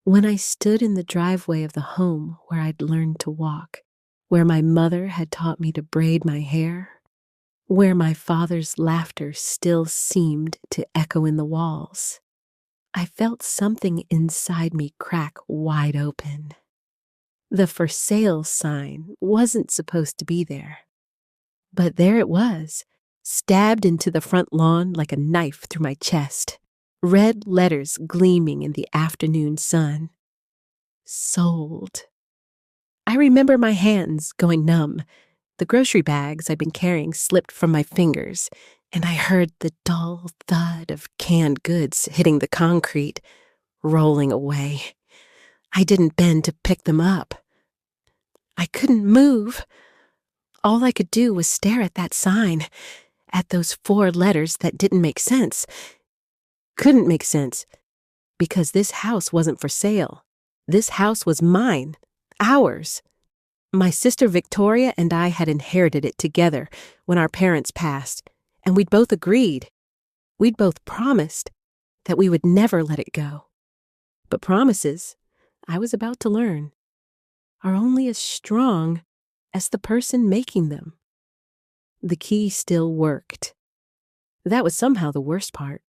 When I stood in the driveway of the home where I'd learned to walk, where my mother had taught me to braid my hair, where my father's laughter still seemed to echo in the walls, I felt something inside me crack wide open. The for sale sign wasn't supposed to be there, but there it was, stabbed into the front lawn like a knife through my chest, red letters gleaming in the afternoon sun. Sold. I remember my hands going numb. The grocery bags I'd been carrying slipped from my fingers, and I heard the dull thud of canned goods hitting the concrete, rolling away. I didn't bend to pick them up. I couldn't move. All I could do was stare at that sign, at those 4 letters that didn't make sense. Couldn't make sense, because this house wasn't for sale. This house was mine, ours. My sister Victoria and I had inherited it together when our parents passed, and we'd both agreed. We'd both promised that we would never let it go. But promises, I was about to learn, are only as strong as the person making them. The key still worked. That was somehow the worst part.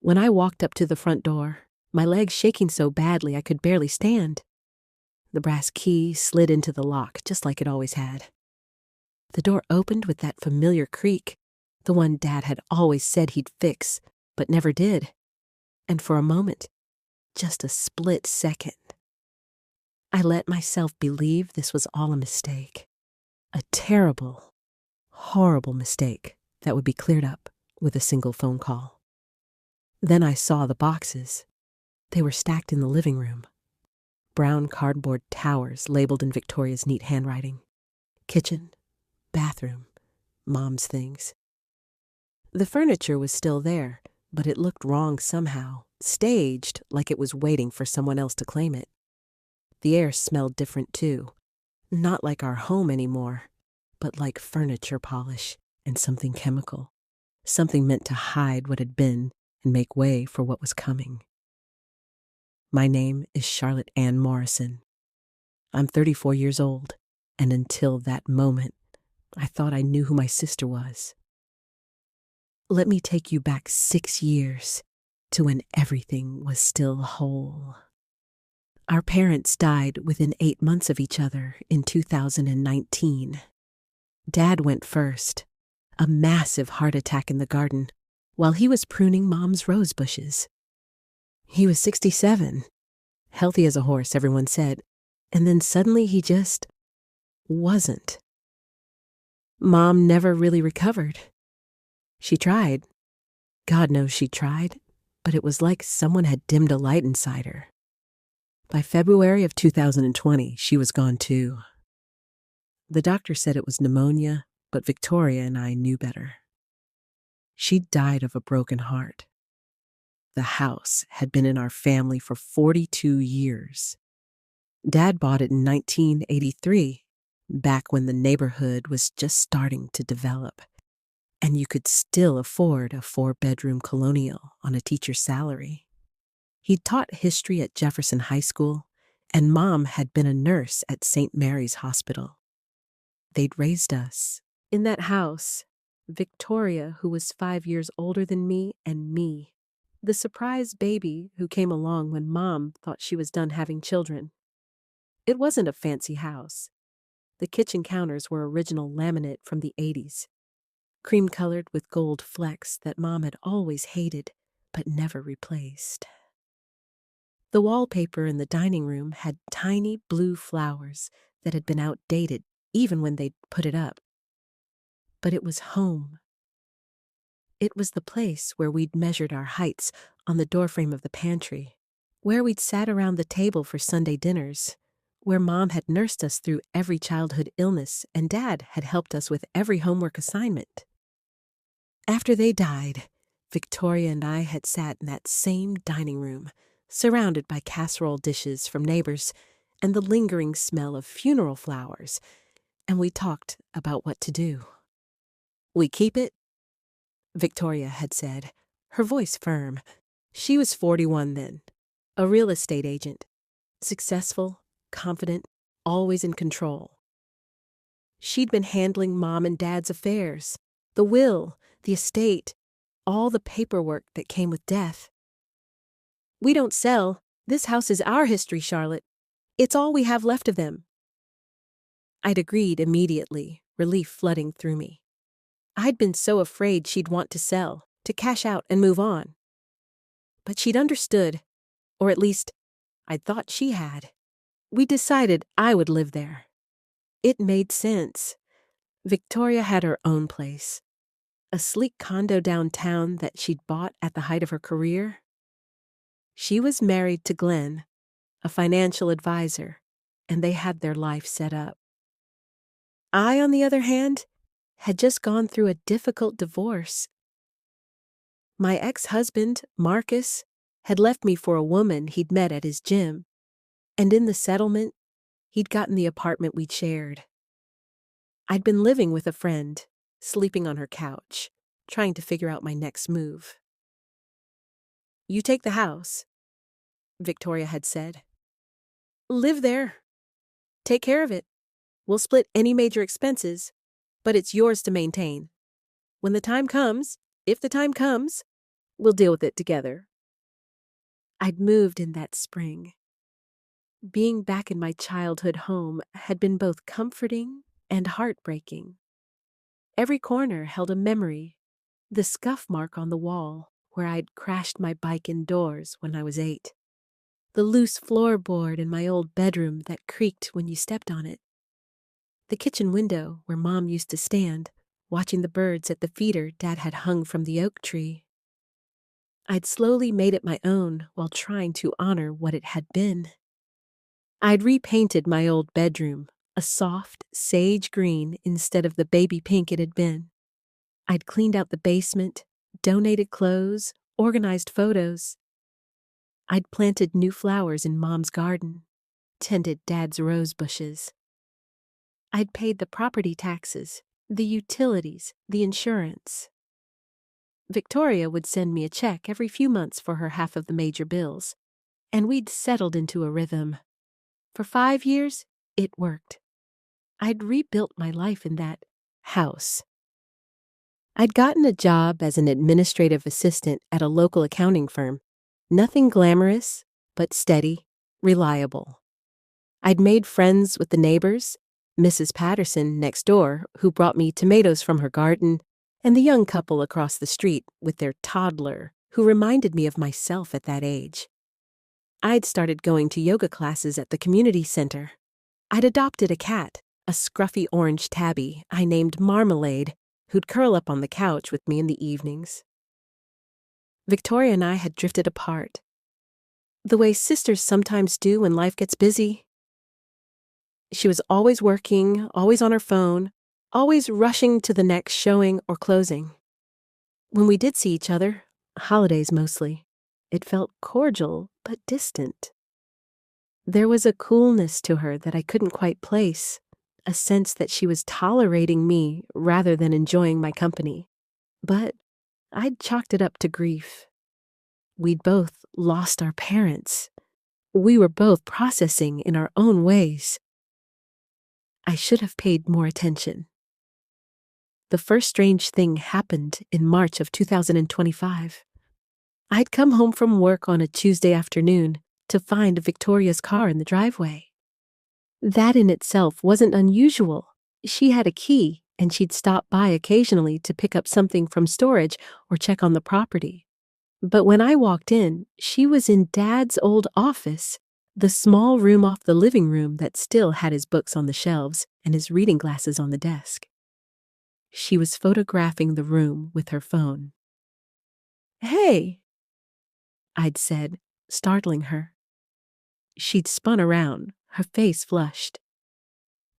When I walked up to the front door, my legs shaking so badly I could barely stand. The brass key slid into the lock just like it always had. The door opened with that familiar creak, the one Dad had always said he'd fix, but never did. And for a moment, just a split second, I let myself believe this was all a mistake. A terrible, horrible mistake that would be cleared up with a single phone call. Then I saw the boxes. They were stacked in the living room. Brown cardboard towers labeled in Victoria's neat handwriting. Kitchen, bathroom, Mom's things. The furniture was still there, but it looked wrong somehow, staged like it was waiting for someone else to claim it. The air smelled different too, not like our home anymore, but like furniture polish and something chemical, something meant to hide what had been and make way for what was coming. My name is Charlotte Ann Morrison. I'm 34 years old, and until that moment, I thought I knew who my sister was. Let me take you back 6 years to when everything was still whole. Our parents died within 8 months of each other in 2019. Dad went first, a massive heart attack in the garden, while he was pruning Mom's rose bushes. He was 67, healthy as a horse, everyone said, and then suddenly he just wasn't. Mom never really recovered. She tried. God knows she tried, but it was like someone had dimmed a light inside her. By February of 2020, she was gone too. The doctor said it was pneumonia, but Victoria and I knew better. She died of a broken heart. The house had been in our family for 42 years. Dad bought it in 1983, back when the neighborhood was just starting to develop, and you could still afford a 4-bedroom colonial on a teacher's salary. He'd taught history at Jefferson High School, and Mom had been a nurse at St. Mary's Hospital. They'd raised us. In that house, Victoria, who was 5 years older than me, and me, the surprise baby who came along when Mom thought she was done having children. It wasn't a fancy house. The kitchen counters were original laminate from the 80s, cream-colored with gold flecks that Mom had always hated but never replaced. The wallpaper in the dining room had tiny blue flowers that had been outdated even when they'd put it up. But it was home. It was the place where we'd measured our heights on the doorframe of the pantry, where we'd sat around the table for Sunday dinners, where Mom had nursed us through every childhood illness and Dad had helped us with every homework assignment. After they died, Victoria and I had sat in that same dining room, surrounded by casserole dishes from neighbors and the lingering smell of funeral flowers, and we talked about what to do. "We keep it?" Victoria had said, her voice firm. She was 41 then. a real estate agent, successful, confident, always in control. She'd been handling Mom and Dad's affairs, the will, the estate, all the paperwork that came with death. "We don't sell. This house is our history, Charlotte. It's all we have left of them." I'd agreed immediately, relief flooding through me. I'd been so afraid she'd want to sell, to cash out and move on. But she'd understood, or at least, I'd thought she had. We decided I would live there. It made sense. Victoria had her own place, a sleek condo downtown that she'd bought at the height of her career. She was married to Glenn, a financial advisor, and they had their life set up. I, on the other hand, had just gone through a difficult divorce. My ex-husband, Marcus, had left me for a woman he'd met at his gym, and in the settlement, he'd gotten the apartment we'd shared. I'd been living with a friend, sleeping on her couch, trying to figure out my next move. "You take the house," Victoria had said. "Live there. Take care of it. We'll split any major expenses, but it's yours to maintain. When the time comes, if the time comes, we'll deal with it together." I'd moved in that spring. Being back in my childhood home had been both comforting and heartbreaking. Every corner held a memory, the scuff mark on the wall where I'd crashed my bike indoors when I was 8, the loose floorboard in my old bedroom that creaked when you stepped on it, the kitchen window where Mom used to stand, watching the birds at the feeder Dad had hung from the oak tree. I'd slowly made it my own while trying to honor what it had been. I'd repainted my old bedroom, a soft sage green instead of the baby pink it had been. I'd cleaned out the basement, donated clothes, organized photos. I'd planted new flowers in Mom's garden, tended Dad's rose bushes. I'd paid the property taxes, the utilities, the insurance. Victoria would send me a check every few months for her half of the major bills, and we'd settled into a rhythm. For 5 years, it worked. I'd rebuilt my life in that house. I'd gotten a job as an administrative assistant at a local accounting firm. Nothing glamorous, but steady, reliable. I'd made friends with the neighbors, Mrs. Patterson next door, who brought me tomatoes from her garden, and the young couple across the street with their toddler, who reminded me of myself at that age. I'd started going to yoga classes at the community center. I'd adopted a cat, a scruffy orange tabby I named Marmalade, who'd curl up on the couch with me in the evenings. Victoria and I had drifted apart, the way sisters sometimes do when life gets busy. She was always working, always on her phone, always rushing to the next showing or closing. When we did see each other, holidays mostly, it felt cordial but distant. There was a coolness to her that I couldn't quite place, a sense that she was tolerating me rather than enjoying my company. But I'd chalked it up to grief. We'd both lost our parents. We were both processing in our own ways. I should have paid more attention. The first strange thing happened in March of 2025. I'd come home from work on a Tuesday afternoon to find Victoria's car in the driveway. That in itself wasn't unusual. She had a key, and she'd stop by occasionally to pick up something from storage or check on the property. But when I walked in, she was in Dad's old office, the small room off the living room that still had his books on the shelves and his reading glasses on the desk. She was photographing the room with her phone. "Hey," I'd said, startling her. She'd spun around, her face flushed.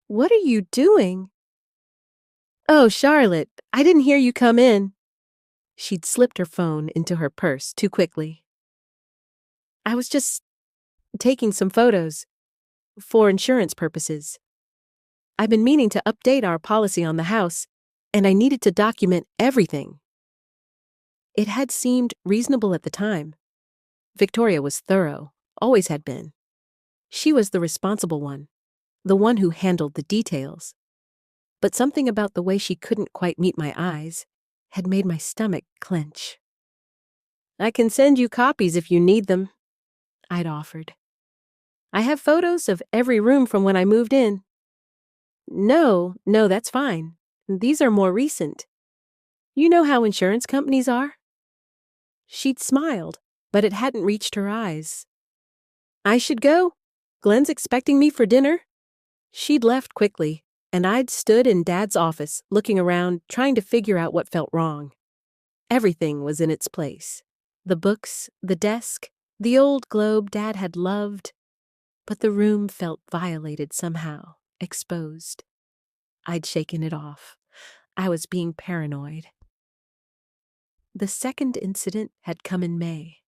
"What are you doing?" "Oh, Charlotte, I didn't hear you come in." She'd slipped her phone into her purse too quickly. "I was just taking some photos for insurance purposes. I've been meaning to update our policy on the house, and I needed to document everything." It had seemed reasonable at the time. Victoria was thorough, always had been. She was the responsible one, the one who handled the details. But something about the way she couldn't quite meet my eyes had made my stomach clench. "I can send you copies if you need them," I'd offered. "I have photos of every room from when I moved in." No, that's fine. These are more recent. You know how insurance companies are?" She'd smiled, but it hadn't reached her eyes. "I should go. Glenn's expecting me for dinner." She'd left quickly, and I'd stood in Dad's office, looking around, trying to figure out what felt wrong. Everything was in its place. The books, the desk, the old globe Dad had loved. But the room felt violated somehow, exposed. I'd shaken it off. I was being paranoid. The second incident had come in May.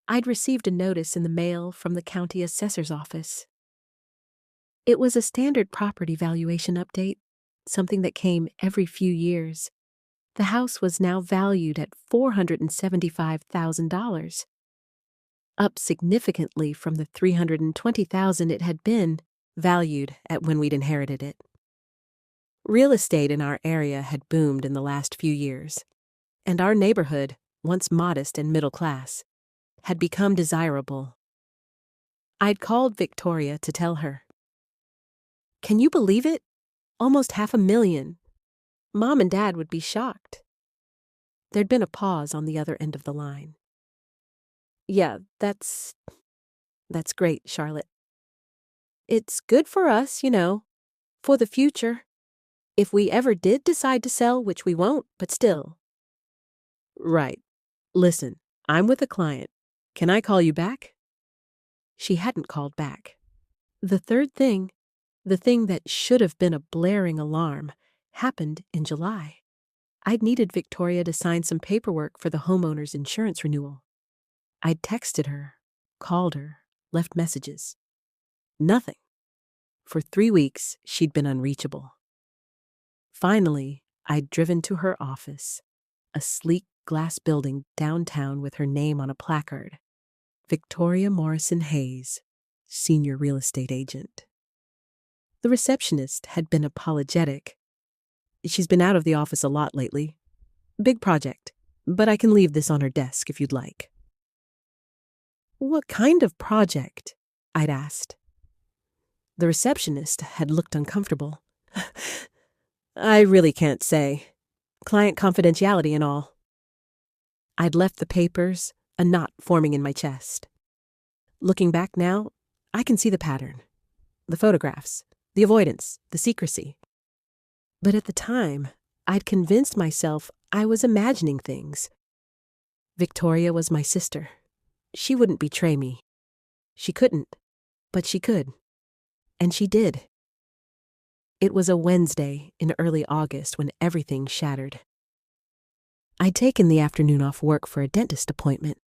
I'd received a notice in the mail from the county assessor's office. It was a standard property valuation update, something that came every few years. The house was now valued at $475,000, up significantly from the $320,000 it had been valued at when we'd inherited it. Real estate in our area had boomed in the last few years, and our neighborhood, once modest and middle class, had become desirable. I'd called Victoria to tell her. "Can you believe it? Almost $500,000. Mom and Dad would be shocked." There'd been a pause on the other end of the line. "Yeah, that's great, Charlotte. It's good for us, for the future. If we ever did decide to sell, which we won't, but still." "Right. Listen, I'm with a client. Can I call you back?" She hadn't called back. The third thing, the thing that should have been a blaring alarm, happened in July. I'd needed Victoria to sign some paperwork for the homeowner's insurance renewal. I'd texted her, called her, left messages. Nothing. For 3 weeks, she'd been unreachable. Finally, I'd driven to her office, a sleek glass building downtown with her name on a placard. Victoria Morrison Hayes, Senior Real Estate Agent. The receptionist had been apologetic. "She's been out of the office a lot lately. Big project, but I can leave this on her desk if you'd like." "What kind of project?" I'd asked. The receptionist had looked uncomfortable. "I really can't say. Client confidentiality and all." I'd left the papers, a knot forming in my chest. Looking back now, I can see the pattern. The photographs, the avoidance, the secrecy. But at the time, I'd convinced myself I was imagining things. Victoria was my sister. She wouldn't betray me. She couldn't, but she could. And she did. It was a Wednesday in early August when everything shattered. I'd taken the afternoon off work for a dentist appointment,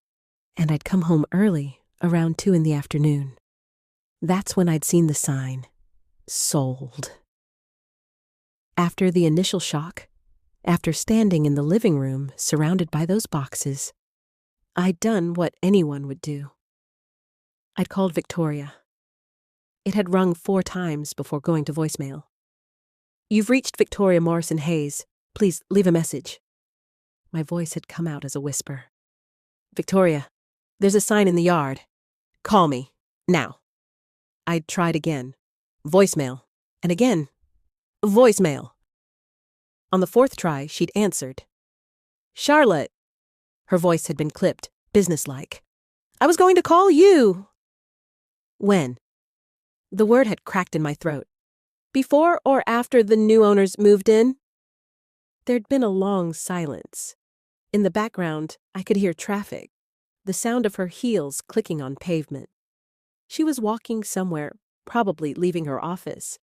and I'd come home early, around 2 p.m. That's when I'd seen the sign, "Sold." After the initial shock, after standing in the living room surrounded by those boxes, I'd done what anyone would do. I'd called Victoria. It had rung 4 times before going to voicemail. "You've reached Victoria Morrison Hayes. Please leave a message." My voice had come out as a whisper. "Victoria, there's a sign in the yard. Call me, now." I'd tried again. Voicemail. And again. Voicemail. On the 4th try, she'd answered. "Charlotte." Her voice had been clipped, businesslike. "I was going to call you." "When?" The word had cracked in my throat. "Before or after the new owners moved in?" There'd been a long silence. In the background, I could hear traffic, the sound of her heels clicking on pavement. She was walking somewhere, probably leaving her office,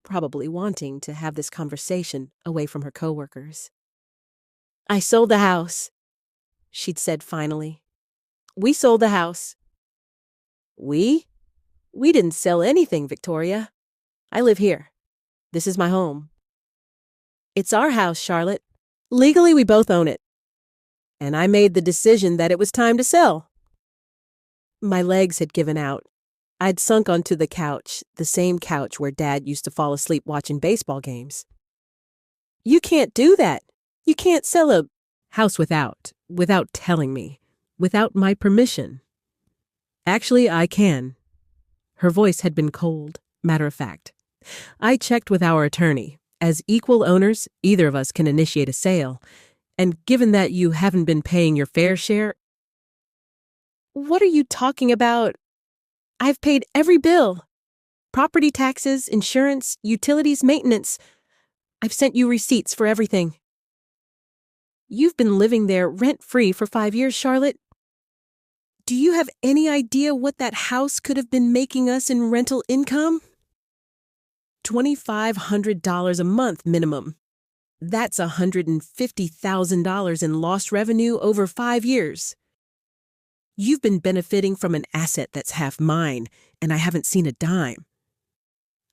probably wanting to have this conversation away from her coworkers. "I sold the house," she'd said finally. "We sold the house." "We? We didn't sell anything, Victoria. I live here. This is my home." "It's our house, Charlotte. Legally, we both own it. And I made the decision that it was time to sell." My legs had given out. I'd sunk onto the couch, the same couch where Dad used to fall asleep watching baseball games. You can't do that. You can't sell a house without telling me, without my permission. Actually, I can. Her voice had been cold, matter of fact. I checked with our attorney. As equal owners, either of us can initiate a sale. And given that you haven't been paying your fair share... What are you talking about? I've paid every bill. Property taxes, insurance, utilities, maintenance. I've sent you receipts for everything. You've been living there rent-free for 5 years, Charlotte. Do you have any idea what that house could have been making us in rental income? $2,500 a month minimum. That's $150,000 in lost revenue over 5 years. You've been benefiting from an asset that's half mine, and I haven't seen a dime.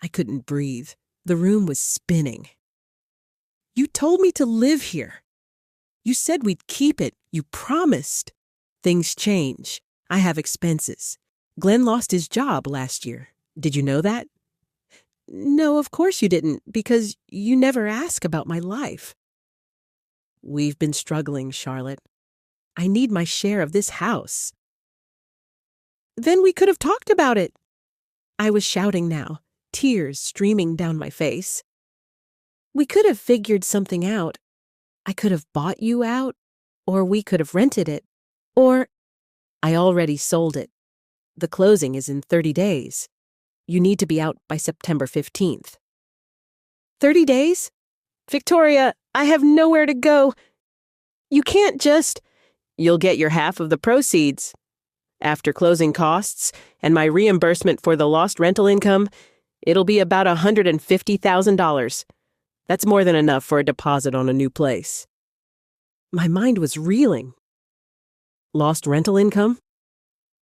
I couldn't breathe. The room was spinning. You told me to live here. You said we'd keep it. You promised. Things change. I have expenses. Glenn lost his job last year. Did you know that? No, of course you didn't, because you never ask about my life. We've been struggling, Charlotte. I need my share of this house. Then we could have talked about it. I was shouting now, tears streaming down my face. We could have figured something out. I could have bought you out, or we could have rented it, or... I already sold it. The closing is in 30 days. You need to be out by September 15th. 30 days? Victoria, I have nowhere to go. You can't just... You'll get your half of the proceeds. After closing costs and my reimbursement for the lost rental income, it'll be about $150,000. That's more than enough for a deposit on a new place. My mind was reeling. Lost rental income?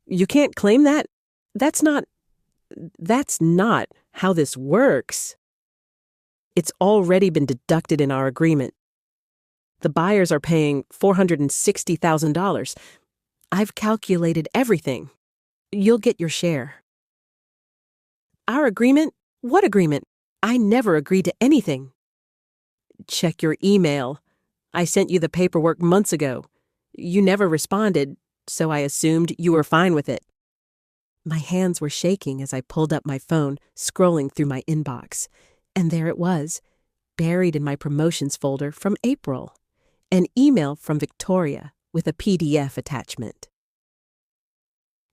You can't claim that? That's not how this works. It's already been deducted in our agreement. The buyers are paying $460,000. I've calculated everything. You'll get your share. Our agreement? What agreement? I never agreed to anything. Check your email. I sent you the paperwork months ago. You never responded, so I assumed you were fine with it. My hands were shaking as I pulled up my phone, scrolling through my inbox. And there it was, buried in my promotions folder from April. An email from Victoria with a PDF attachment.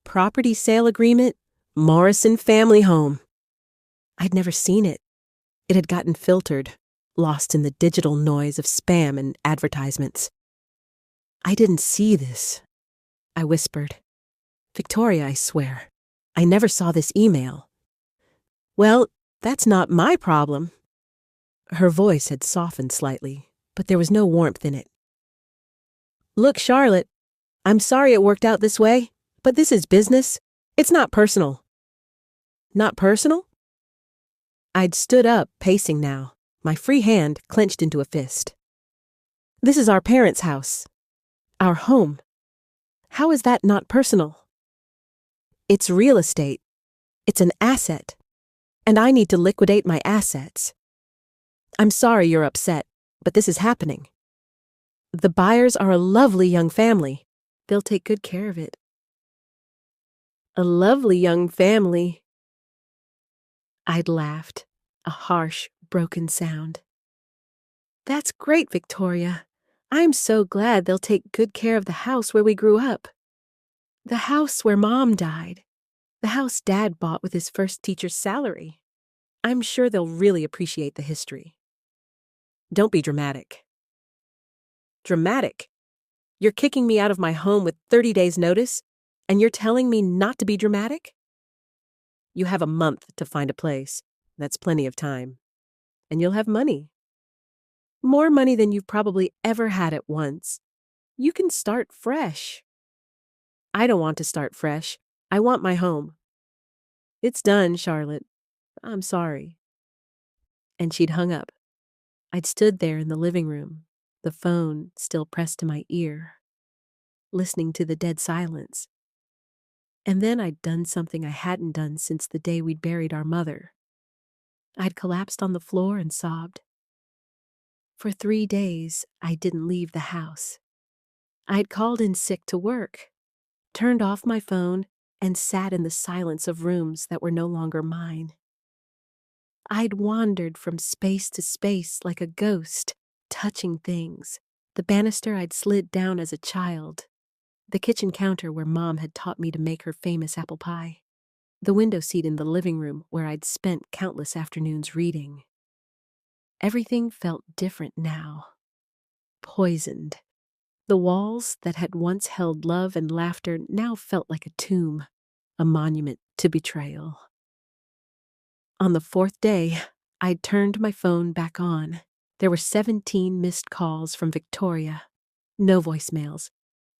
Property sale agreement, Morrison family home. I'd never seen it. It had gotten filtered, lost in the digital noise of spam and advertisements. I didn't see this. I whispered. Victoria, I swear. I never saw this email. Well, that's not my problem. Her voice had softened slightly, but there was no warmth in it. Look, Charlotte, I'm sorry it worked out this way, but this is business. It's not personal. Not personal? I'd stood up, pacing now, my free hand clenched into a fist. This is our parents' house. Our home. How is that not personal? It's real estate. It's an asset. And I need to liquidate my assets. I'm sorry you're upset, but this is happening. The buyers are a lovely young family. They'll take good care of it. A lovely young family. I'd laughed, a harsh, broken sound. That's great, Victoria. I'm so glad they'll take good care of the house where we grew up. The house where Mom died. The house Dad bought with his first teacher's salary. I'm sure they'll really appreciate the history. Don't be dramatic. Dramatic? You're kicking me out of my home with 30 days' notice, and you're telling me not to be dramatic? You have a month to find a place. That's plenty of time. And you'll have money. More money than you've probably ever had at once. You can start fresh. I don't want to start fresh. I want my home. It's done, Charlotte. I'm sorry. And she'd hung up. I'd stood there in the living room, the phone still pressed to my ear, listening to the dead silence. And then I'd done something I hadn't done since the day we'd buried our mother. I'd collapsed on the floor and sobbed. For 3 days, I didn't leave the house. I'd called in sick to work, turned off my phone, and sat in the silence of rooms that were no longer mine. I'd wandered from space to space like a ghost, touching things. The banister I'd slid down as a child, the kitchen counter where Mom had taught me to make her famous apple pie, the window seat in the living room where I'd spent countless afternoons reading. Everything felt different now. Poisoned. The walls that had once held love and laughter now felt like a tomb, a monument to betrayal. On the 4th day, I'd turned my phone back on. There were 17 missed calls from Victoria. No voicemails,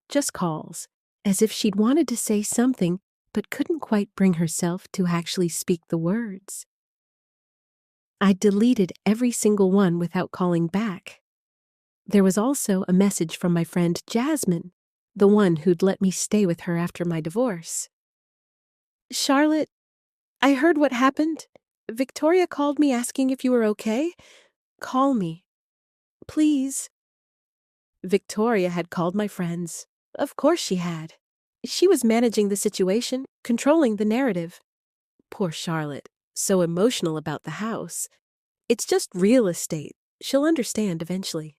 just calls, as if she'd wanted to say something but couldn't quite bring herself to actually speak the words. I deleted every single one without calling back. There was also a message from my friend Jasmine, the one who'd let me stay with her after my divorce. "Charlotte, I heard what happened. Victoria called me asking if you were okay. Call me. Please." Victoria had called my friends. Of course she had. She was managing the situation, controlling the narrative. Poor Charlotte, so emotional about the house. It's just real estate. She'll understand eventually.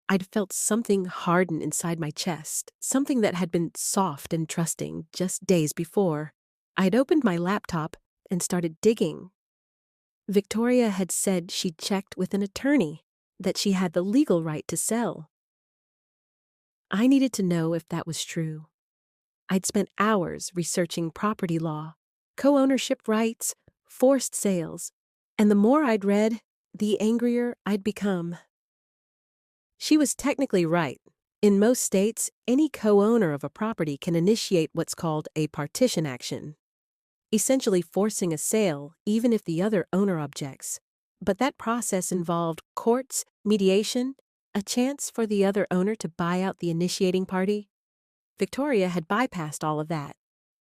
I'd felt something harden inside my chest, something that had been soft and trusting just days before. I'd opened my laptop and started digging. Victoria had said she'd checked with an attorney, that she had the legal right to sell. I needed to know if that was true. I'd spent hours researching property law, co-ownership rights, forced sales, and the more I'd read, the angrier I'd become. She was technically right. In most states, any co-owner of a property can initiate what's called a partition action, essentially forcing a sale even if the other owner objects. But that process involved courts, mediation, a chance for the other owner to buy out the initiating party. Victoria had bypassed all of that.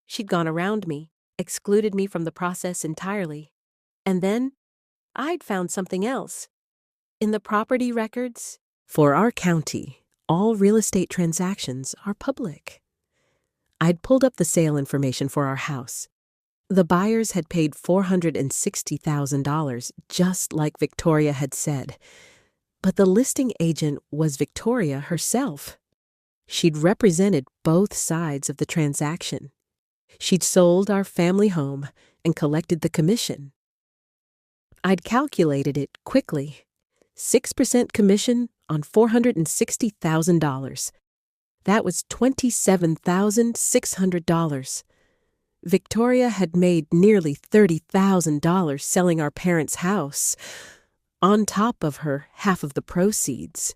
She'd gone around me, excluded me from the process entirely. And then, I'd found something else. In the property records, for our county, all real estate transactions are public. I'd pulled up the sale information for our house. The buyers had paid $460,000, just like Victoria had said. But the listing agent was Victoria herself. She'd represented both sides of the transaction. She'd sold our family home and collected the commission. I'd calculated it quickly. 6% commission on $460,000. That was $27,600. Victoria had made nearly $30,000 selling our parents' house, on top of her half of the proceeds.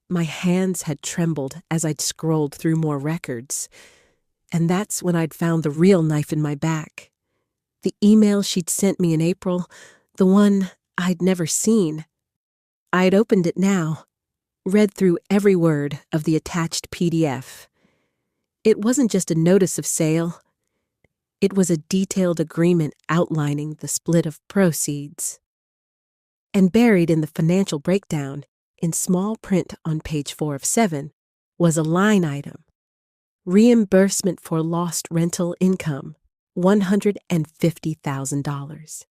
My hands had trembled as I'd scrolled through more records. And that's when I'd found the real knife in my back. The email she'd sent me in April, the one I'd never seen. I'd opened it now, read through every word of the attached PDF. It wasn't just a notice of sale. It was a detailed agreement outlining the split of proceeds. And buried in the financial breakdown, in small print on page 4 of 7, was a line item. Reimbursement for lost rental income, $150,000.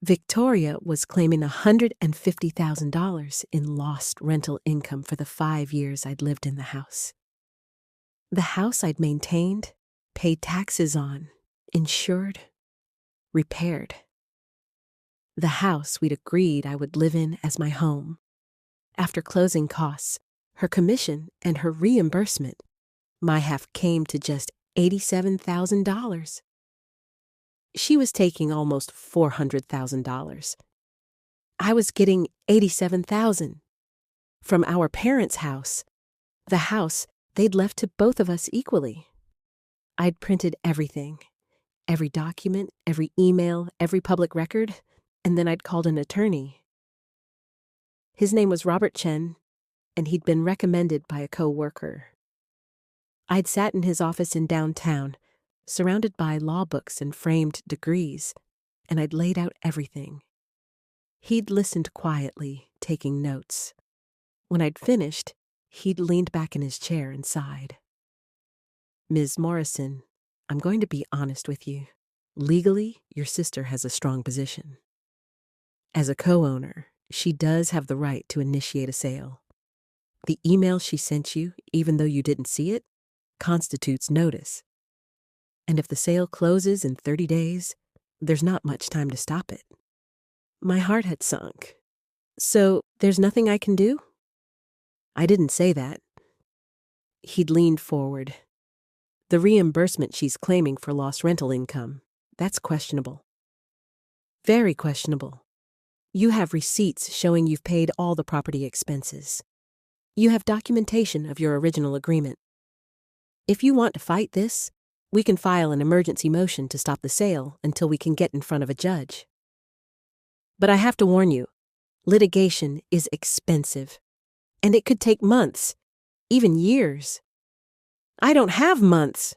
Victoria was claiming $150,000 in lost rental income for the 5 years I'd lived in the house. The house I'd maintained, paid taxes on, insured, repaired. The house we'd agreed I would live in as my home. After closing costs, her commission, and her reimbursement, my half came to just $87,000. She was taking almost $400,000. I was getting $87,000 from our parents' house, the house they'd left to both of us equally. I'd printed everything, every document, every email, every public record, and then I'd called an attorney. His name was Robert Chen, and he'd been recommended by a co-worker. I'd sat in his office in downtown, surrounded by law books and framed degrees, and I'd laid out everything. He'd listened quietly, taking notes. When I'd finished, he'd leaned back in his chair and sighed. "Ms. Morrison, I'm going to be honest with you. Legally, your sister has a strong position. As a co-owner, she does have the right to initiate a sale. The email she sent you, even though you didn't see it, constitutes notice. And if the sale closes in 30 days, there's not much time to stop it." My heart had sunk. "So there's nothing I can do?" I didn't say that. He'd leaned forward. "The reimbursement she's claiming for lost rental income, that's questionable. Very questionable. You have receipts showing you've paid all the property expenses. You have documentation of your original agreement. If you want to fight this, we can file an emergency motion to stop the sale until we can get in front of a judge. But I have to warn you, litigation is expensive, and it could take months, even years." "I don't have months."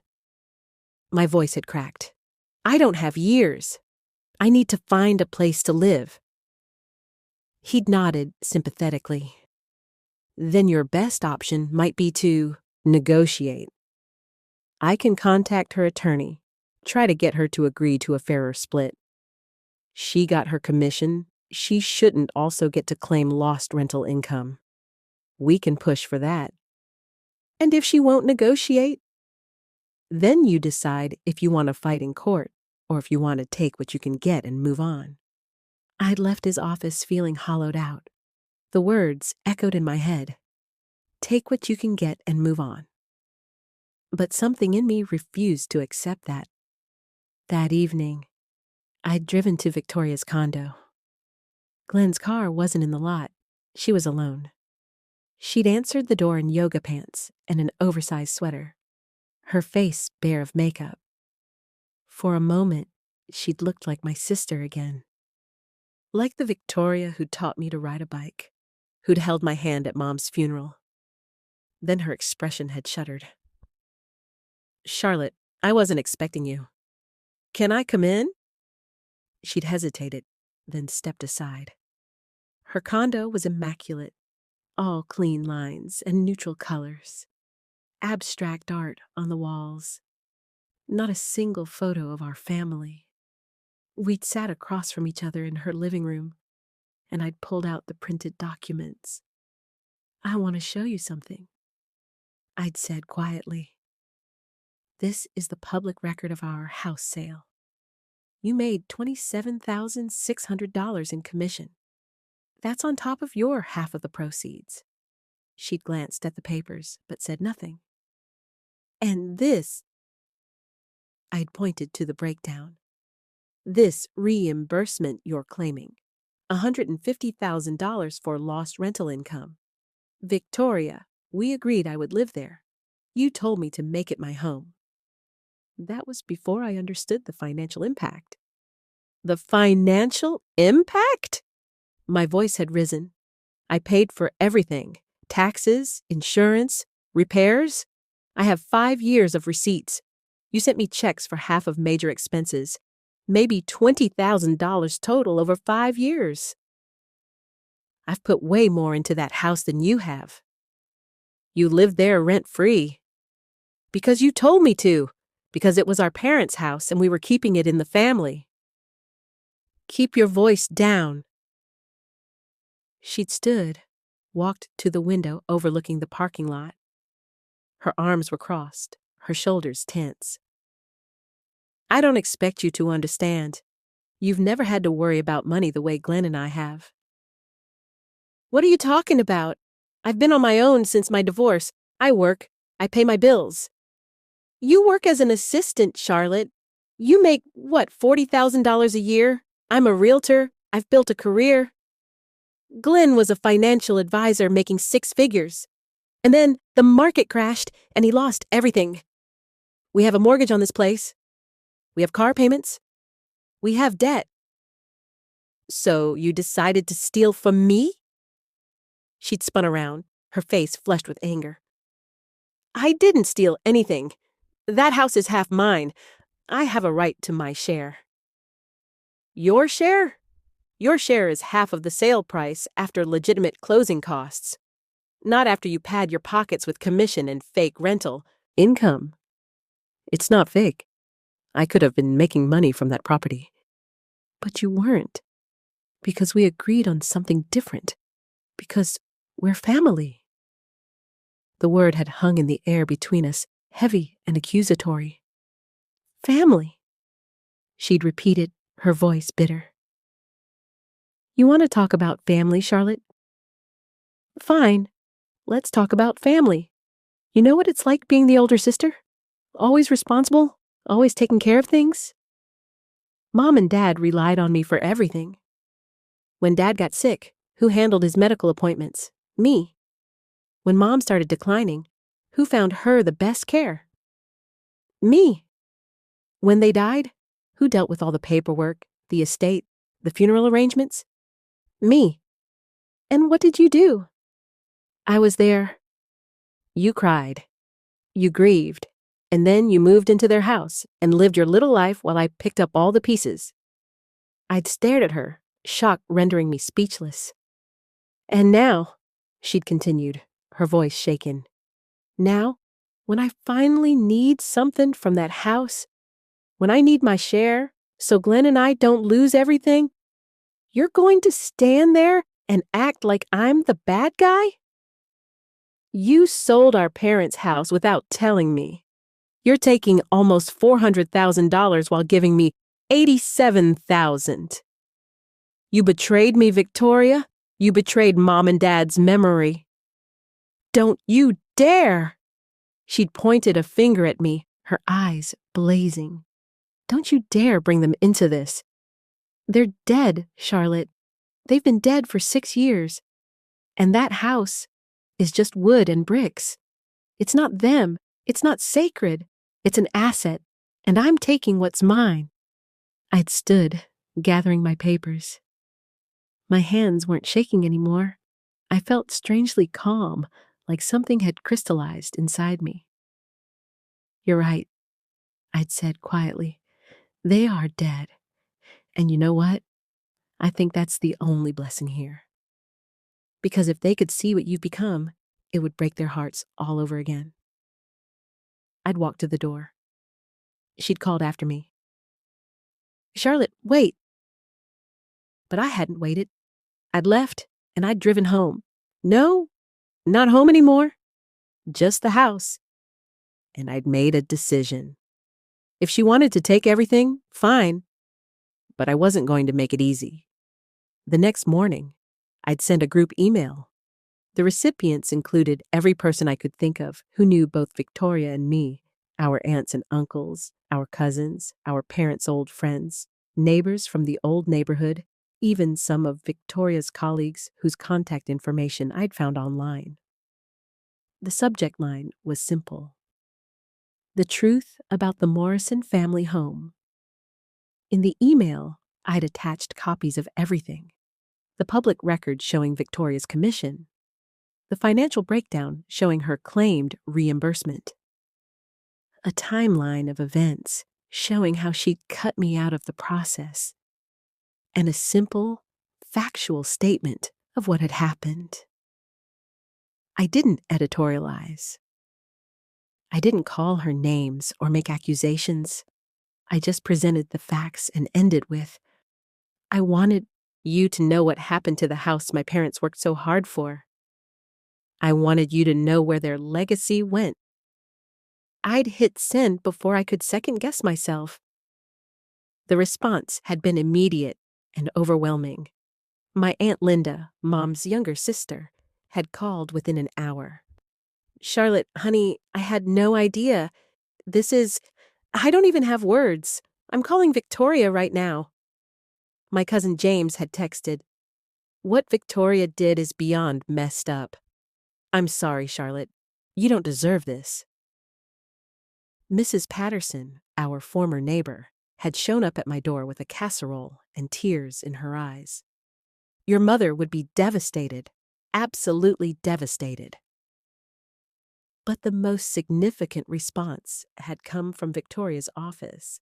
My voice had cracked. "I don't have years. I need to find a place to live." He'd nodded sympathetically. "Then your best option might be to negotiate. I can contact her attorney, try to get her to agree to a fairer split. She got her commission. She shouldn't also get to claim lost rental income. We can push for that. And if she won't negotiate, then you decide if you want to fight in court or if you want to take what you can get and move on." I'd left his office feeling hollowed out. The words echoed in my head. Take what you can get and move on. But something in me refused to accept that. That evening, I'd driven to Victoria's condo. Glenn's car wasn't in the lot. She was alone. She'd answered the door in yoga pants and an oversized sweater, her face bare of makeup. For a moment, she'd looked like my sister again. Like the Victoria who'd taught me to ride a bike, who'd held my hand at Mom's funeral. Then her expression had shuddered. "Charlotte, I wasn't expecting you. Can I come in?" She'd hesitated, then stepped aside. Her condo was immaculate, all clean lines and neutral colors, abstract art on the walls, not a single photo of our family. We'd sat across from each other in her living room, and I'd pulled out the printed documents. "I want to show you something," I'd said quietly. "This is the public record of our house sale. You made $27,600 in commission. That's on top of your half of the proceeds." She'd glanced at the papers, but said nothing. "And this," I'd pointed to the breakdown, "this reimbursement you're claiming, $150,000 for lost rental income. Victoria, we agreed I would live there. You told me to make it my home." That was before I understood the financial impact. The financial impact? My voice had risen. I paid for everything. Taxes, insurance, repairs. I have 5 years of receipts. You sent me checks for half of major expenses. Maybe $20,000 total over 5 years. I've put way more into that house than you have. You lived there rent-free. Because you told me to. Because it was our parents' house and we were keeping it in the family. Keep your voice down. She'd stood, walked to the window overlooking the parking lot. Her arms were crossed, her shoulders tense. I don't expect you to understand. You've never had to worry about money the way Glenn and I have. What are you talking about? I've been on my own since my divorce. I work. I pay my bills. You work as an assistant, Charlotte. You make, what, $40,000 a year? I'm a realtor. I've built a career. Glenn was a financial advisor making 6 figures. And then the market crashed and he lost everything. We have a mortgage on this place. We have car payments. We have debt. So you decided to steal from me? She'd spun around, her face flushed with anger. I didn't steal anything. That house is half mine. I have a right to my share. Your share? Your share is half of the sale price after legitimate closing costs. Not after you pad your pockets with commission and fake rental income. It's not fake. I could have been making money from that property. But you weren't. Because we agreed on something different. Because we're family. The word had hung in the air between us, heavy and accusatory. Family. She'd repeated, her voice bitter. You want to talk about family, Charlotte? Fine. Let's talk about family. You know what it's like being the older sister? Always responsible, always taking care of things. Mom and Dad relied on me for everything. When Dad got sick, who handled his medical appointments? Me. When Mom started declining, who found her the best care? Me. When they died, who dealt with all the paperwork, the estate, the funeral arrangements? Me. And what did you do? I was there. You cried. You grieved. And then you moved into their house and lived your little life while I picked up all the pieces. I'd stared at her, shock rendering me speechless. And now, she'd continued, her voice shaken, now, when I finally need something from that house, when I need my share, so Glenn and I don't lose everything, you're going to stand there and act like I'm the bad guy? You sold our parents' house without telling me. You're taking almost $400,000 while giving me $87,000. You betrayed me, Victoria. You betrayed Mom and Dad's memory. Don't you dare! She'd pointed a finger at me, her eyes blazing. Don't you dare bring them into this. They're dead, Charlotte. They've been dead for 6 years. And that house is just wood and bricks. It's not them. It's not sacred. It's an asset, and I'm taking what's mine. I'd stood, gathering my papers. My hands weren't shaking anymore. I felt strangely calm, like something had crystallized inside me. You're right, I'd said quietly. They are dead. And you know what? I think that's the only blessing here. Because if they could see what you've become, it would break their hearts all over again. I'd walked to the door. She'd called after me. Charlotte, wait. But I hadn't waited. I'd left, and I'd driven home. No, not home anymore. Just the house. And I'd made a decision. If she wanted to take everything, fine. But I wasn't going to make it easy. The next morning, I'd send a group email. The recipients included every person I could think of who knew both Victoria and me, our aunts and uncles, our cousins, our parents' old friends, neighbors from the old neighborhood, even some of Victoria's colleagues whose contact information I'd found online. The subject line was simple. The truth about the Morrison family home. In the email, I'd attached copies of everything. The public record showing Victoria's commission. The financial breakdown showing her claimed reimbursement. A timeline of events showing how she'd cut me out of the process. And a simple, factual statement of what had happened. I didn't editorialize. I didn't call her names or make accusations. I just presented the facts and ended with, I wanted you to know what happened to the house my parents worked so hard for. I wanted you to know where their legacy went. I'd hit send before I could second guess myself. The response had been immediate and overwhelming. My Aunt Linda, Mom's younger sister, had called within an hour. Charlotte, honey, I had no idea. I don't even have words. I'm calling Victoria right now. My cousin James had texted, What Victoria did is beyond messed up. I'm sorry, Charlotte. You don't deserve this. Mrs. Patterson, our former neighbor, had shown up at my door with a casserole and tears in her eyes. Your mother would be devastated, absolutely devastated. But the most significant response had come from Victoria's office.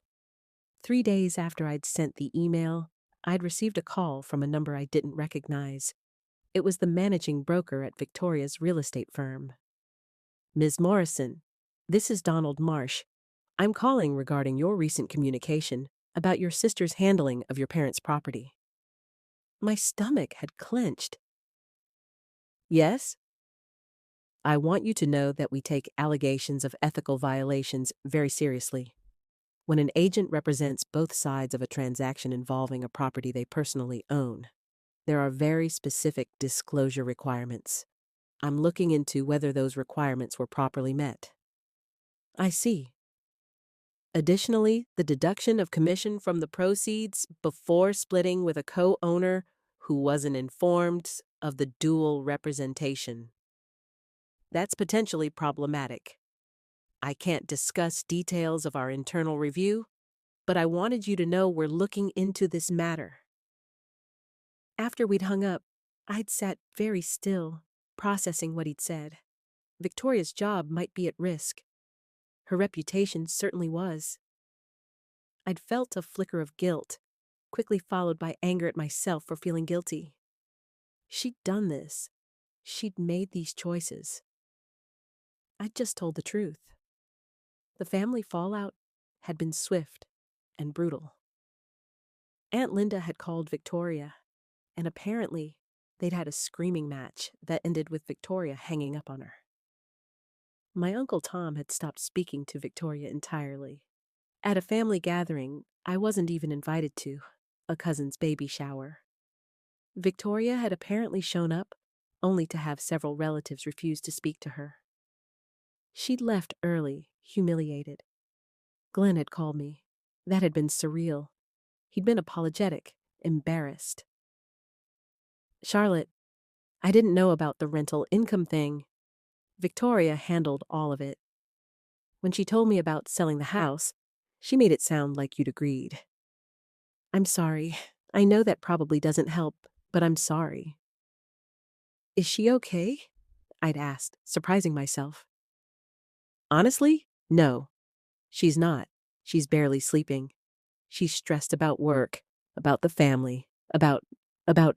3 days after I'd sent the email, I'd received a call from a number I didn't recognize. It was the managing broker at Victoria's real estate firm. "Ms. Morrison, this is Donald Marsh. I'm calling regarding your recent communication about your sister's handling of your parents' property." My stomach had clenched. "Yes? I want you to know that we take allegations of ethical violations very seriously. When an agent represents both sides of a transaction involving a property they personally own, there are very specific disclosure requirements. I'm looking into whether those requirements were properly met." "I see." "Additionally, the deduction of commission from the proceeds before splitting with a co-owner who wasn't informed of the dual representation. That's potentially problematic. I can't discuss details of our internal review, but I wanted you to know we're looking into this matter." After we'd hung up, I'd sat very still, processing what he'd said. Victoria's job might be at risk. Her reputation certainly was. I'd felt a flicker of guilt, quickly followed by anger at myself for feeling guilty. She'd done this. She'd made these choices. I'd just told the truth. The family fallout had been swift and brutal. Aunt Linda had called Victoria, and apparently they'd had a screaming match that ended with Victoria hanging up on her. My Uncle Tom had stopped speaking to Victoria entirely. At a family gathering I wasn't even invited to, a cousin's baby shower, Victoria had apparently shown up, only to have several relatives refuse to speak to her. She'd left early, humiliated. Glenn had called me. That had been surreal. He'd been apologetic, embarrassed. "Charlotte, I didn't know about the rental income thing. Victoria handled all of it. When she told me about selling the house, she made it sound like you'd agreed. I'm sorry. I know that probably doesn't help, but I'm sorry." "Is she okay?" I'd asked, surprising myself. "Honestly, no. She's not. She's barely sleeping. She's stressed about work, about the family, about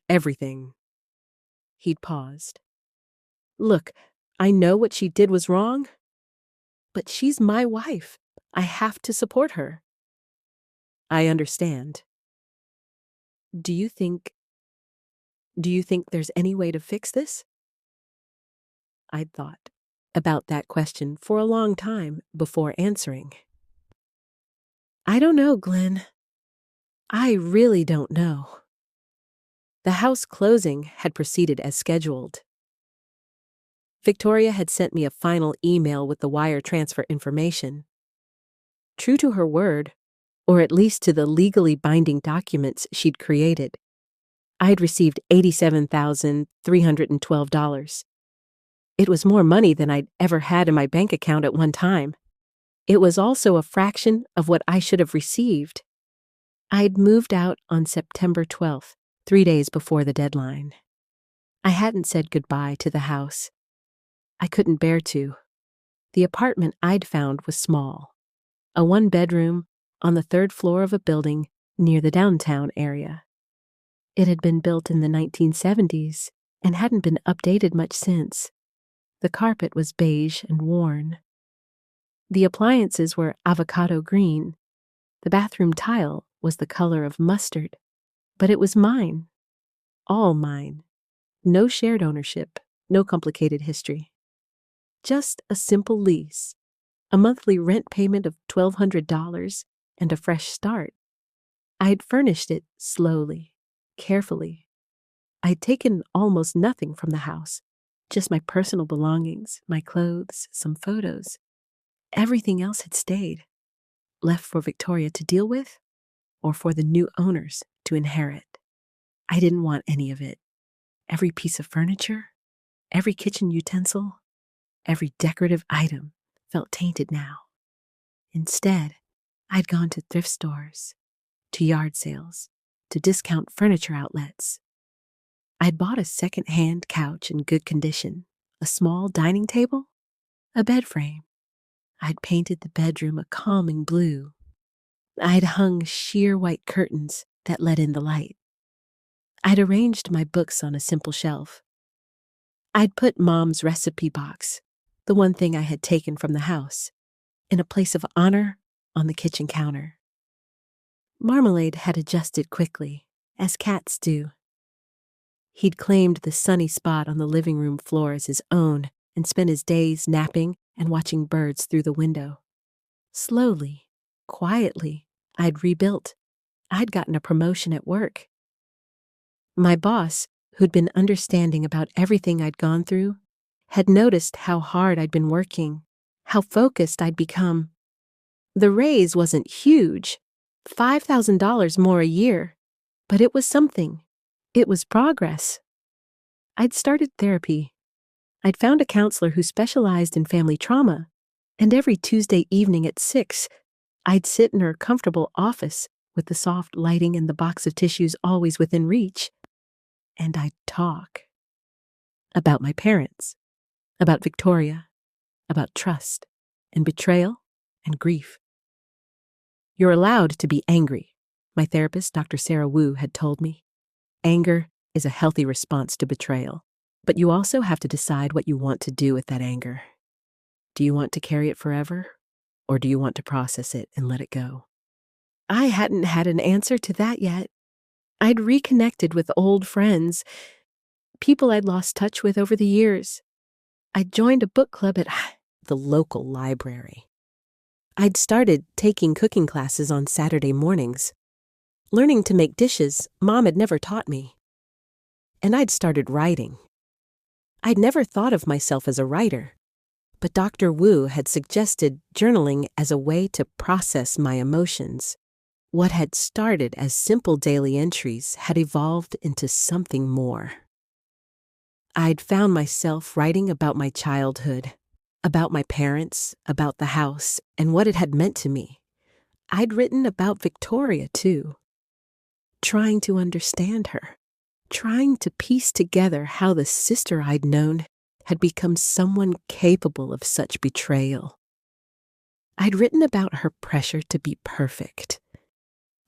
everything." He'd paused. "Look, I know what she did was wrong, but she's my wife. I have to support her." "I understand. Do you think there's any way to fix this?" I'd thought about that question for a long time before answering. "I don't know, Glenn. I really don't know." The house closing had proceeded as scheduled. Victoria had sent me a final email with the wire transfer information. True to her word, or at least to the legally binding documents she'd created, I had received $87,312. It was more money than I'd ever had in my bank account at one time. It was also a fraction of what I should have received. I'd moved out on September 12th, 3 days before the deadline. I hadn't said goodbye to the house. I couldn't bear to. The apartment I'd found was small, a one-bedroom on the 3rd floor of a building near the downtown area. It had been built in the 1970s and hadn't been updated much since. The carpet was beige and worn. The appliances were avocado green. The bathroom tile was the color of mustard. But it was mine. All mine. No shared ownership, no complicated history. Just a simple lease, a monthly rent payment of $1,200, and a fresh start. I had furnished it slowly, carefully. I had taken almost nothing from the house, just my personal belongings, my clothes, some photos. Everything else had stayed, left for Victoria to deal with, or for the new owners to inherit. I didn't want any of it. Every piece of furniture, every kitchen utensil, every decorative item felt tainted now. Instead, I'd gone to thrift stores, to yard sales, to discount furniture outlets. I'd bought a second-hand couch in good condition, a small dining table, A bed frame. I'd painted the bedroom a calming blue. I'd hung sheer white curtains that let in the light. I'd arranged my books on a simple shelf. I'd put Mom's recipe box, the one thing I had taken from the house, in a place of honor on the kitchen counter. Marmalade had adjusted quickly, as cats do. He'd claimed the sunny spot on the living room floor as his own and spent his days napping and watching birds through the window. Slowly, quietly, I'd rebuilt. I'd gotten a promotion at work. My boss, who'd been understanding about everything I'd gone through, had noticed how hard I'd been working, how focused I'd become. The raise wasn't huge, $5,000 more a year, but it was something. It was progress. I'd started therapy. I'd found a counselor who specialized in family trauma, and every Tuesday evening at 6, I'd sit in her comfortable office with the soft lighting and the box of tissues always within reach, and I'd talk. About my parents, about Victoria, about trust and betrayal and grief. You're allowed to be angry, my therapist, Dr. Sarah Wu, had told me. Anger is a healthy response to betrayal, but you also have to decide what you want to do with that anger. Do you want to carry it forever, or do you want to process it and let it go? I hadn't had an answer to that yet. I'd reconnected with old friends, people I'd lost touch with over the years. I'd joined a book club at the local library. I'd started taking cooking classes on Saturday mornings, learning to make dishes Mom had never taught me. And I'd started writing. I'd never thought of myself as a writer, but Dr. Wu had suggested journaling as a way to process my emotions. What had started as simple daily entries had evolved into something more. I'd found myself writing about my childhood, about my parents, about the house, and what it had meant to me. I'd written about Victoria, too, trying to understand her, trying to piece together how the sister I'd known had become someone capable of such betrayal. I'd written about her pressure to be perfect,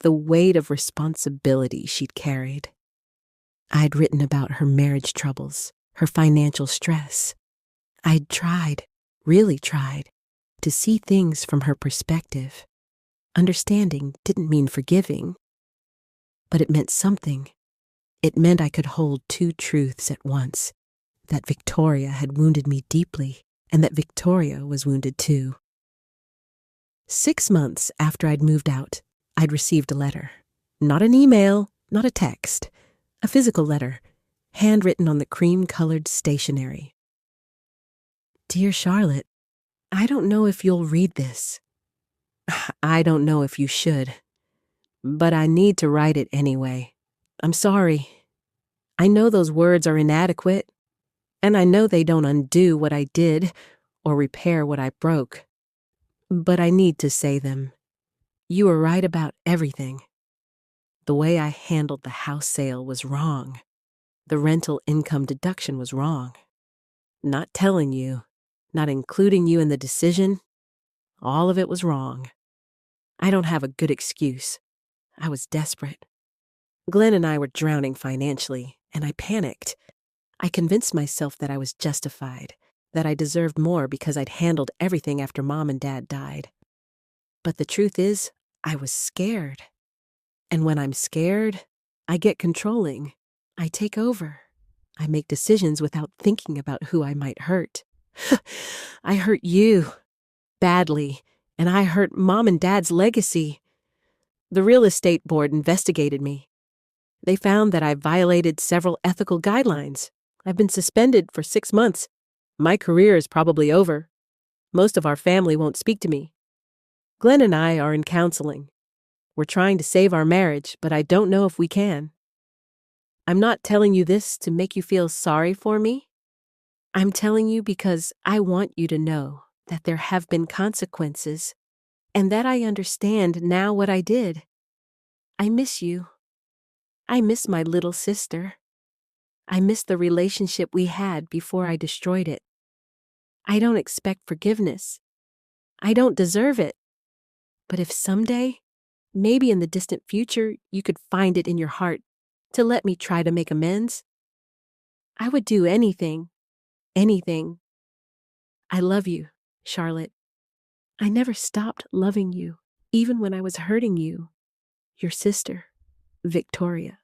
the weight of responsibility she'd carried. I'd written about her marriage troubles, her financial stress. I'd tried, really tried, to see things from her perspective. Understanding didn't mean forgiving, but it meant something. It meant I could hold two truths at once, that Victoria had wounded me deeply and that Victoria was wounded too. 6 months after I'd moved out, I'd received a letter. Not an email, not a text. A physical letter, handwritten on the cream-colored stationery. Dear Charlotte, I don't know if you'll read this. I don't know if you should. But I need to write it anyway. I'm sorry. I know those words are inadequate, and I know they don't undo what I did or repair what I broke. But I need to say them. You were right about everything. The way I handled the house sale was wrong. The rental income deduction was wrong. Not telling you, not including you in the decision, all of it was wrong. I don't have a good excuse. I was desperate. Glenn and I were drowning financially, and I panicked. I convinced myself that I was justified, that I deserved more because I'd handled everything after Mom and Dad died. But the truth is, I was scared. And when I'm scared, I get controlling. I take over. I make decisions without thinking about who I might hurt. I hurt you badly, and I hurt Mom and Dad's legacy. The real estate board investigated me. They found that I violated several ethical guidelines. I've been suspended for 6 months. My career is probably over. Most of our family won't speak to me. Glenn and I are in counseling. We're trying to save our marriage, but I don't know if we can. I'm not telling you this to make you feel sorry for me. I'm telling you because I want you to know that there have been consequences and that I understand now what I did. I miss you. I miss my little sister. I miss the relationship we had before I destroyed it. I don't expect forgiveness. I don't deserve it. But if someday, maybe in the distant future, you could find it in your heart to let me try to make amends, I would do anything, anything. I love you, Charlotte. I never stopped loving you, even when I was hurting you. Your sister, Victoria.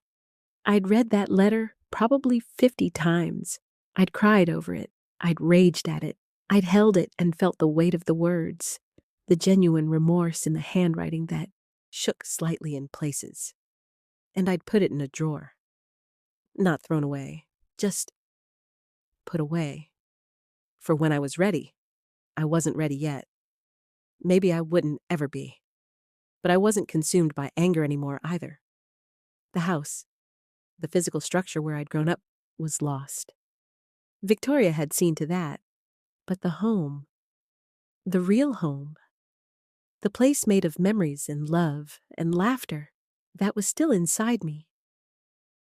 I'd read that letter probably 50 times. I'd cried over it. I'd raged at it. I'd held it and felt the weight of the words, the genuine remorse in the handwriting that shook slightly in places. And I'd put it in a drawer. Not thrown away, just put away. For when I was ready, I wasn't ready yet. Maybe I wouldn't ever be. But I wasn't consumed by anger anymore either. The house, the physical structure where I'd grown up, was lost. Victoria had seen to that. But the home, the real home, the place made of memories and love and laughter, that was still inside me.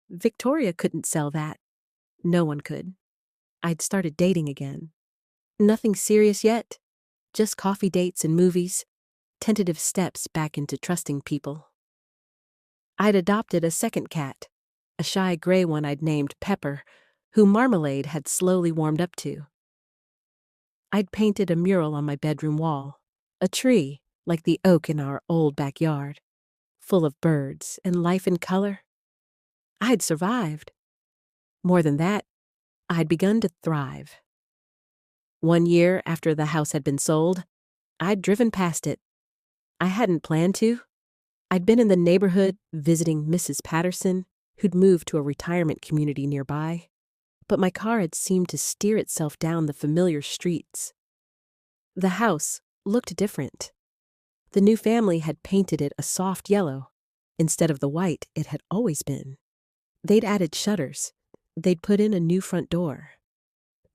Victoria couldn't sell that. No one could. I'd started dating again. Nothing serious yet, just coffee dates and movies, tentative steps back into trusting people. I'd adopted a second cat, a shy gray one I'd named Pepper, who Marmalade had slowly warmed up to. I'd painted a mural on my bedroom wall, a tree like the oak in our old backyard, full of birds and life and color. I'd survived. More than that, I'd begun to thrive. 1 year after the house had been sold, I'd driven past it. I hadn't planned to. I'd been in the neighborhood visiting Mrs. Patterson, who'd moved to a retirement community nearby, but my car had seemed to steer itself down the familiar streets. The house looked different. The new family had painted it a soft yellow, instead of the white it had always been. They'd added shutters. They'd put in a new front door.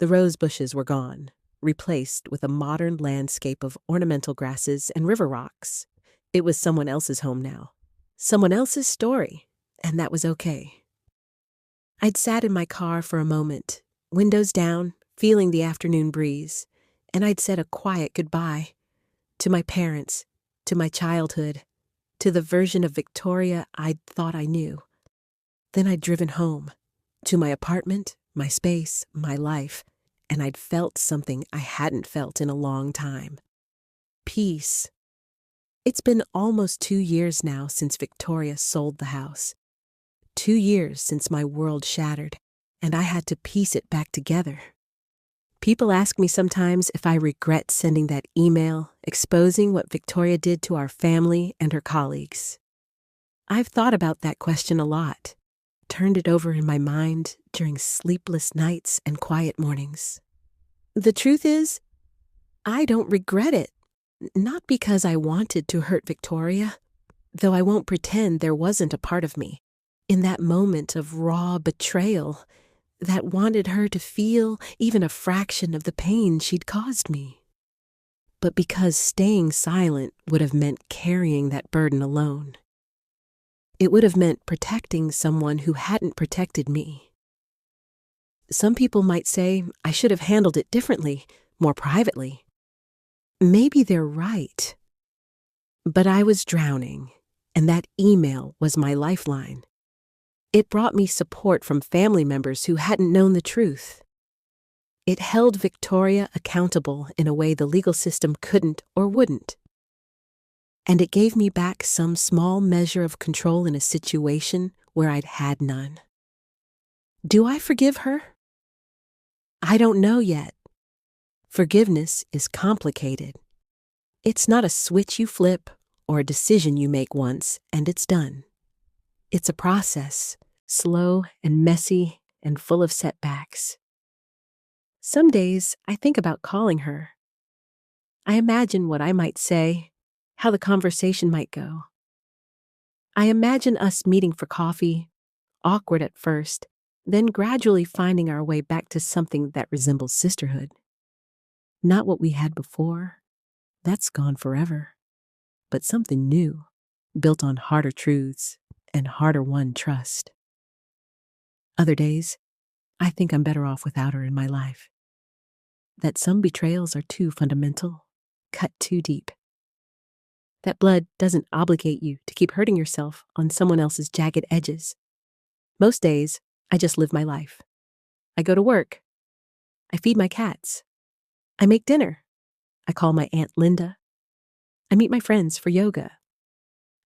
The rose bushes were gone, replaced with a modern landscape of ornamental grasses and river rocks. It was someone else's home now, someone else's story, and that was okay. I'd sat in my car for a moment, windows down, feeling the afternoon breeze, and I'd said a quiet goodbye to my parents, to my childhood, to the version of Victoria I'd thought I knew. Then I'd driven home, to my apartment, my space, my life, and I'd felt something I hadn't felt in a long time. Peace. It's been almost 2 years now since Victoria sold the house. 2 years since my world shattered, and I had to piece it back together. People ask me sometimes if I regret sending that email exposing what Victoria did to our family and her colleagues. I've thought about that question a lot, turned it over in my mind during sleepless nights and quiet mornings. The truth is, I don't regret it. Not because I wanted to hurt Victoria, though I won't pretend there wasn't a part of me, in that moment of raw betrayal, that wanted her to feel even a fraction of the pain she'd caused me. But because staying silent would have meant carrying that burden alone. It would have meant protecting someone who hadn't protected me. Some people might say I should have handled it differently, more privately. Maybe they're right. But I was drowning, and that email was my lifeline. It brought me support from family members who hadn't known the truth. It held Victoria accountable in a way the legal system couldn't or wouldn't. And it gave me back some small measure of control in a situation where I'd had none. Do I forgive her? I don't know yet. Forgiveness is complicated. It's not a switch you flip or a decision you make once and it's done. It's a process, slow and messy and full of setbacks. Some days I think about calling her. I imagine what I might say, how the conversation might go. I imagine us meeting for coffee, awkward at first, then gradually finding our way back to something that resembles sisterhood. Not what we had before, that's gone forever, but something new, built on harder truths and harder won trust. Other days, I think I'm better off without her in my life. that some betrayals are too fundamental, cut too deep. That blood doesn't obligate you to keep hurting yourself on someone else's jagged edges. Most days, I just live my life. I go to work. I feed my cats. I make dinner. I call my Aunt Linda. I meet my friends for yoga.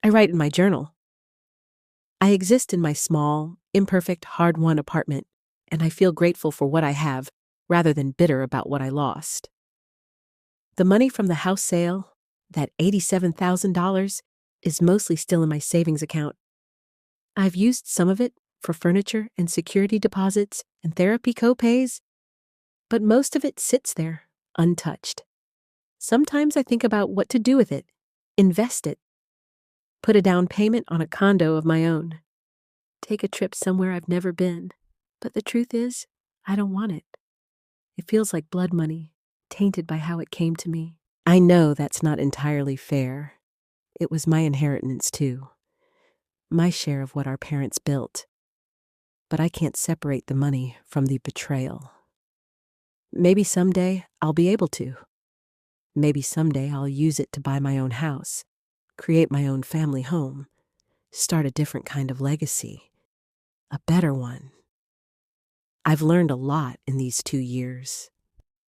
I write in my journal. I exist in my small, imperfect, hard-won apartment, and I feel grateful for what I have rather than bitter about what I lost. The money from the house sale, that $87,000, is mostly still in my savings account. I've used some of it for furniture and security deposits and therapy co-pays, but most of it sits there, untouched. Sometimes I think about what to do with it, invest it, put a down payment on a condo of my own, take a trip somewhere I've never been. But the truth is, I don't want it. It feels like blood money, tainted by how it came to me. I know that's not entirely fair. It was my inheritance too, my share of what our parents built. But I can't separate the money from the betrayal. Maybe someday I'll be able to. Maybe someday I'll use it to buy my own house, create my own family home, start a different kind of legacy, a better one. I've learned a lot in these 2 years.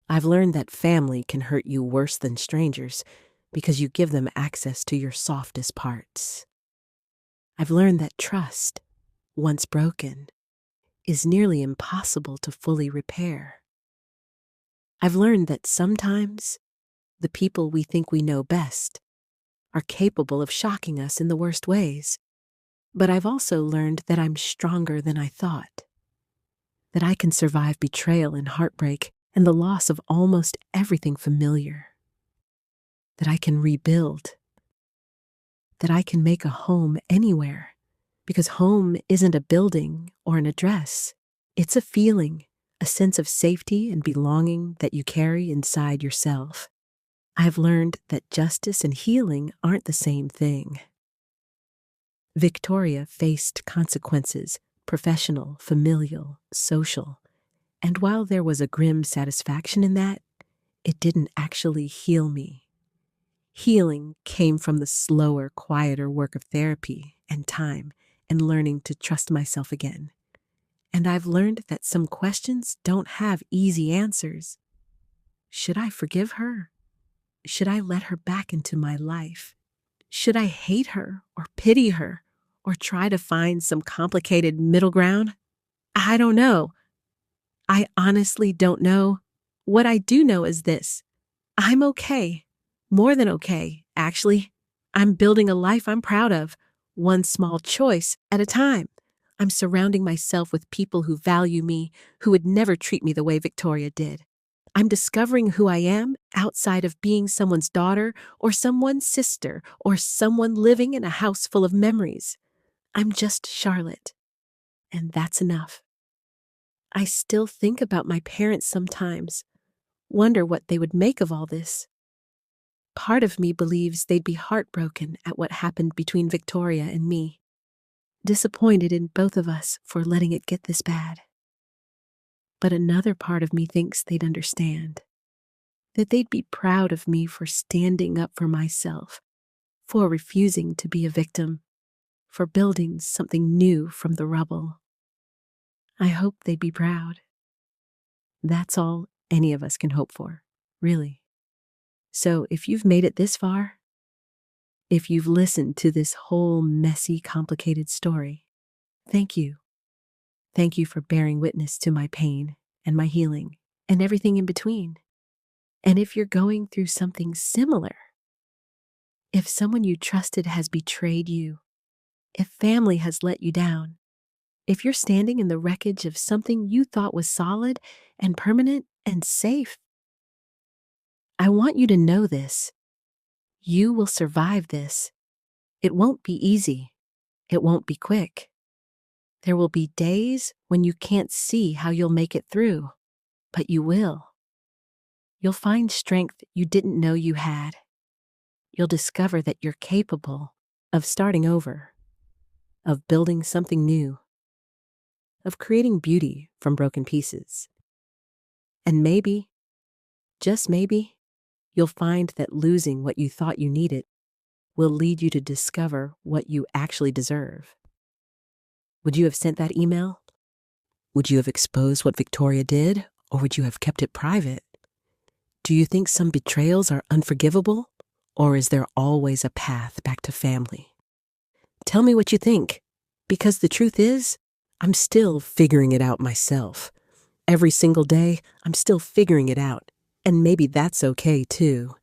I've learned that family can hurt you worse than strangers because you give them access to your softest parts. I've learned that trust, once broken, is nearly impossible to fully repair. I've learned that sometimes the people we think we know best are capable of shocking us in the worst ways. But I've also learned that I'm stronger than I thought, that I can survive betrayal and heartbreak and the loss of almost everything familiar, that I can rebuild, that I can make a home anywhere, because home isn't a building or an address. It's a feeling, a sense of safety and belonging that you carry inside yourself. I've learned that justice and healing aren't the same thing. Victoria faced consequences, professional, familial, social, and while there was a grim satisfaction in that, it didn't actually heal me. Healing came from the slower, quieter work of therapy and time and learning to trust myself again. And I've learned that some questions don't have easy answers. Should I forgive her? Should I let her back into my life? Should I hate her or pity her or try to find some complicated middle ground? I don't know. I honestly don't know. What I do know is this. I'm okay. More than okay, actually. I'm building a life I'm proud of, one small choice at a time. I'm surrounding myself with people who value me, who would never treat me the way Victoria did. I'm discovering who I am outside of being someone's daughter or someone's sister or someone living in a house full of memories. I'm just Charlotte, and that's enough. I still think about my parents sometimes, wonder what they would make of all this. Part of me believes they'd be heartbroken at what happened between Victoria and me, disappointed in both of us for letting it get this bad. But another part of me thinks they'd understand, that they'd be proud of me for standing up for myself, for refusing to be a victim, for building something new from the rubble. I hope they'd be proud. That's all any of us can hope for, really. So if you've made it this far, if you've listened to this whole messy, complicated story, thank you. Thank you for bearing witness to my pain and my healing and everything in between. And if you're going through something similar, if someone you trusted has betrayed you, if family has let you down, if you're standing in the wreckage of something you thought was solid and permanent and safe, I want you to know this. You will survive this. It won't be easy. It won't be quick. There will be days when you can't see how you'll make it through, but you will. You'll find strength you didn't know you had. You'll discover that you're capable of starting over, of building something new, of creating beauty from broken pieces. And maybe, just maybe, you'll find that losing what you thought you needed will lead you to discover what you actually deserve. Would you have sent that email? Would you have exposed what Victoria did, or would you have kept it private? Do you think some betrayals are unforgivable, or is there always a path back to family? Tell me what you think, because the truth is, I'm still figuring it out myself. Every single day, I'm still figuring it out, and maybe that's okay too.